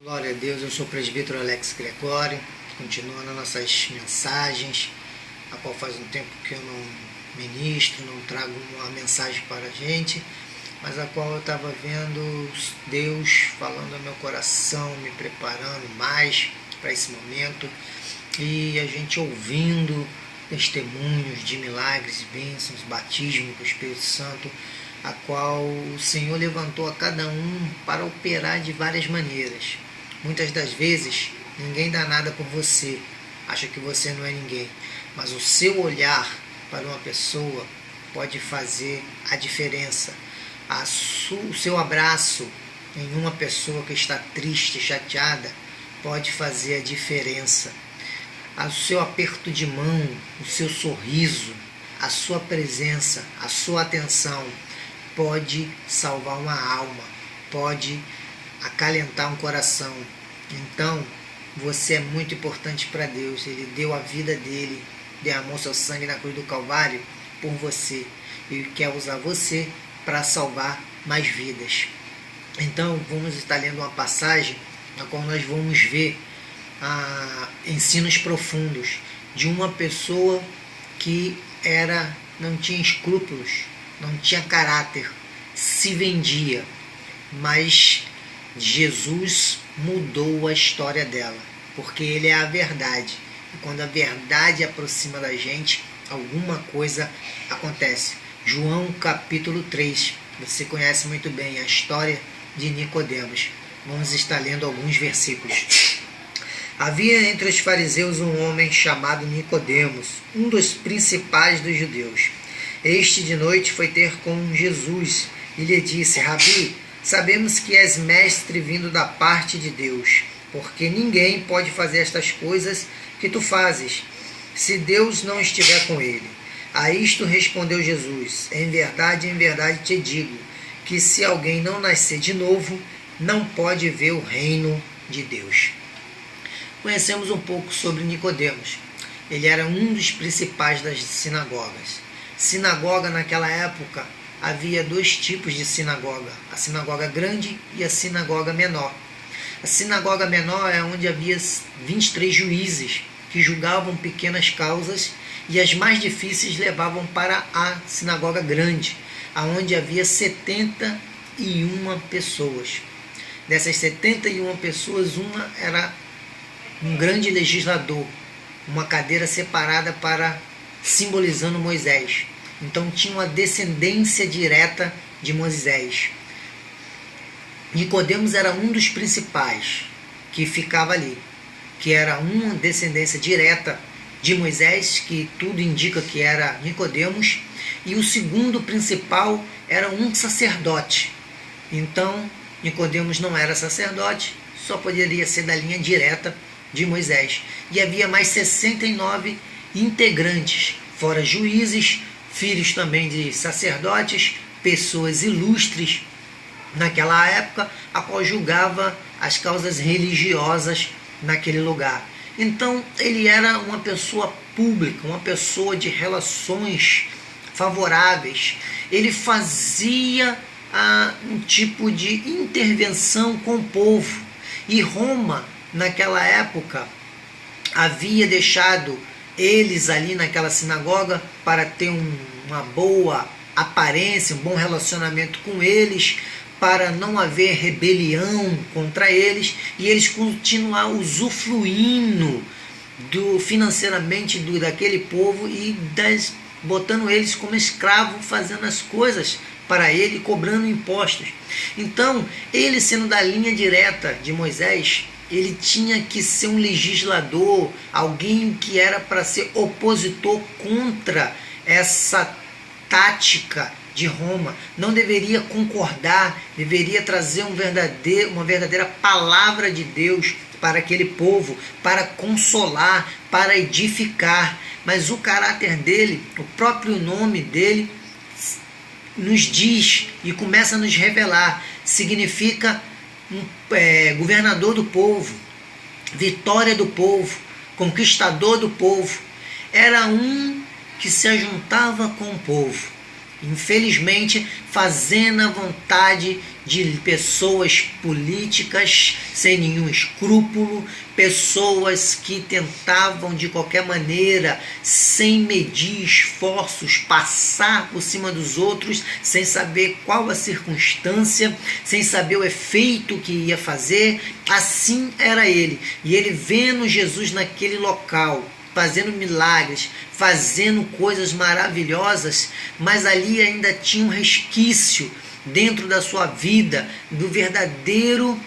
Glória a Deus, eu sou o presbítero Alex Gregório, continuando nossas mensagens, a qual faz um tempo que eu não ministro, não trago uma mensagem para a gente, mas a qual eu estava vendo Deus falando ao meu coração, me preparando mais para esse momento, e a gente ouvindo testemunhos de milagres, bênçãos, batismo com o Espírito Santo, a qual o Senhor levantou a cada um para operar de várias maneiras. Muitas das vezes, ninguém dá nada por você, acha que você não é ninguém, mas o seu olhar para uma pessoa pode fazer a diferença. O seu abraço em uma pessoa que está triste, chateada, pode fazer a diferença. O seu aperto de mão, o seu sorriso, a sua presença, a sua atenção pode salvar uma alma, pode acalentar um coração. Então, você é muito importante para Deus. Ele deu a vida dele, derramou seu sangue na cruz do Calvário por você. Ele quer usar você para salvar mais vidas. Então, vamos estar lendo uma passagem na qual nós vamos ver ensinos profundos de uma pessoa que não tinha escrúpulos, não tinha caráter, se vendia, mas Jesus mudou a história dela, porque ele é a verdade, e quando a verdade aproxima da gente, alguma coisa acontece. João capítulo 3, você conhece muito bem a história de Nicodemos. Vamos estar lendo alguns versículos. Havia entre os fariseus um homem chamado Nicodemos, um dos principais dos judeus. Este de noite foi ter com Jesus e lhe disse: Rabi, sabemos que és mestre vindo da parte de Deus, porque ninguém pode fazer estas coisas que tu fazes, se Deus não estiver com ele. A isto respondeu Jesus: em verdade te digo, que se alguém não nascer de novo, não pode ver o reino de Deus. Conhecemos um pouco sobre Nicodemos. Ele era um dos principais das sinagogas. Sinagoga naquela época, havia dois tipos de sinagoga, a sinagoga grande e a sinagoga menor. A sinagoga menor é onde havia 23 juízes que julgavam pequenas causas, e as mais difíceis levavam para a sinagoga grande, onde havia 71 pessoas. Dessas 71 pessoas, uma era um grande legislador, uma cadeira separada simbolizando Moisés. Então tinha uma descendência direta de Moisés. Nicodemos era um dos principais que ficava ali, que era uma descendência direta de Moisés, que tudo indica que era Nicodemos, e o segundo principal era um sacerdote. Então Nicodemos não era sacerdote, só poderia ser da linha direta de Moisés. E havia mais 69 integrantes, fora juízes, filhos também de sacerdotes, pessoas ilustres naquela época, a qual julgava as causas religiosas naquele lugar. Então ele era uma pessoa pública, uma pessoa de relações favoráveis. Ele fazia um tipo de intervenção com o povo. E Roma, naquela época, havia deixado eles ali naquela sinagoga para ter uma boa aparência, um bom relacionamento com eles, para não haver rebelião contra eles, e eles continuar usufruindo financeiramente daquele povo e botando eles como escravo, fazendo as coisas para ele, cobrando impostos. Então, ele sendo da linha direta de Moisés, ele tinha que ser um legislador, alguém que era para ser opositor contra essa tática de Roma. Não deveria concordar, deveria trazer uma verdadeira palavra de Deus para aquele povo, para consolar, para edificar. Mas o caráter dele, o próprio nome dele, nos diz e começa a nos revelar, significa governador do povo, vitória do povo, conquistador do povo. Era um que se ajuntava com o povo, infelizmente, fazendo a vontade de pessoas políticas sem nenhum escrúpulo, pessoas que tentavam de qualquer maneira, sem medir esforços, passar por cima dos outros, sem saber qual a circunstância, sem saber o efeito que ia fazer. Assim era ele. E ele vendo Jesus naquele local, fazendo milagres, fazendo coisas maravilhosas, mas ali ainda tinha um resquício dentro da sua vida do verdadeiro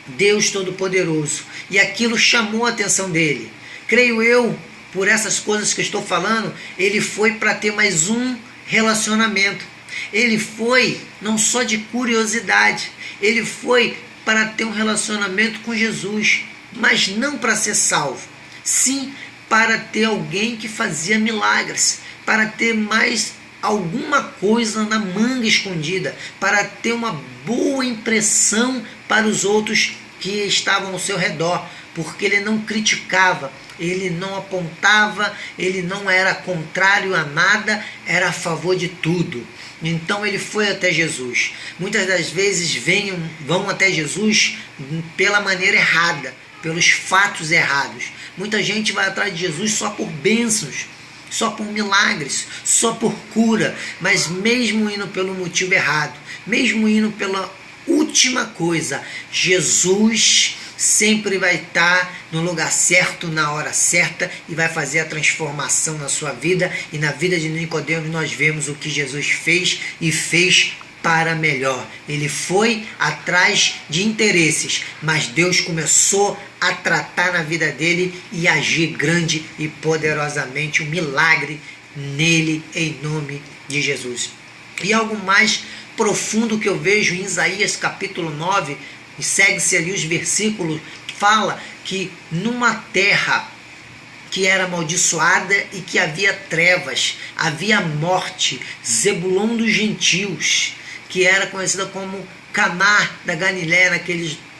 Deus Todo-Poderoso. E aquilo chamou a atenção dele. Creio eu, por essas coisas que eu estou falando, ele foi para ter mais um relacionamento. Ele foi não só de curiosidade, ele foi para ter um relacionamento com Jesus, mas não para ser salvo. Sim, para ter alguém que fazia milagres, para ter mais alguma coisa na manga escondida, para ter uma boa impressão para os outros que estavam ao seu redor, porque ele não criticava, ele não apontava, ele não era contrário a nada, era a favor de tudo. Então ele foi até Jesus. Muitas das vezes vão até Jesus pela maneira errada, pelos fatos errados. Muita gente vai atrás de Jesus só por bênçãos, só por milagres, só por cura, mas mesmo indo pelo motivo errado, mesmo indo pela última coisa, Jesus sempre vai estar no lugar certo, na hora certa, e vai fazer a transformação na sua vida. E na vida de Nicodemos nós vemos o que Jesus fez, e fez para melhor. Ele foi atrás de interesses, mas Deus começou a tratar na vida dele e agir grande e poderosamente, um milagre nele, em nome de Jesus. E algo mais profundo que eu vejo em Isaías capítulo 9, e segue-se ali os versículos, fala que numa terra que era amaldiçoada e que havia trevas, havia morte, Zebulon dos gentios, que era conhecida como Caná da Galiléia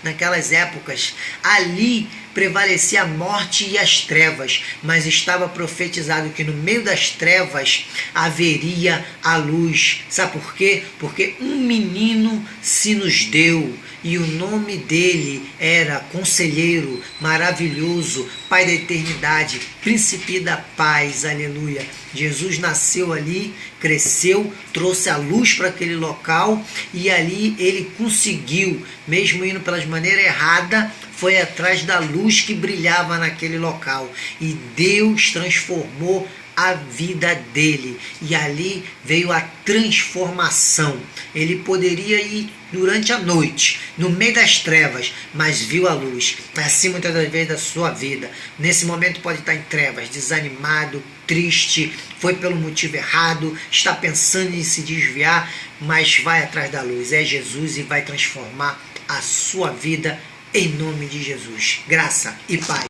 naquelas épocas. Ali prevalecia a morte e as trevas, mas estava profetizado que no meio das trevas haveria a luz. Sabe por quê? Porque um menino se nos deu, e o nome dele era Conselheiro, Maravilhoso, Pai da Eternidade, Príncipe da Paz, aleluia. Jesus nasceu ali, cresceu, trouxe a luz para aquele local, e ali ele conseguiu, mesmo indo pelas maneiras erradas, foi atrás da luz que brilhava naquele local, e Deus transformou a vida dele, e ali veio a transformação. Ele poderia ir durante a noite, no meio das trevas, mas viu a luz. Assim muitas das vezes da sua vida, nesse momento pode estar em trevas, desanimado, triste, foi pelo motivo errado, está pensando em se desviar, mas vai atrás da luz, é Jesus, e vai transformar a sua vida em nome de Jesus. Graça e paz.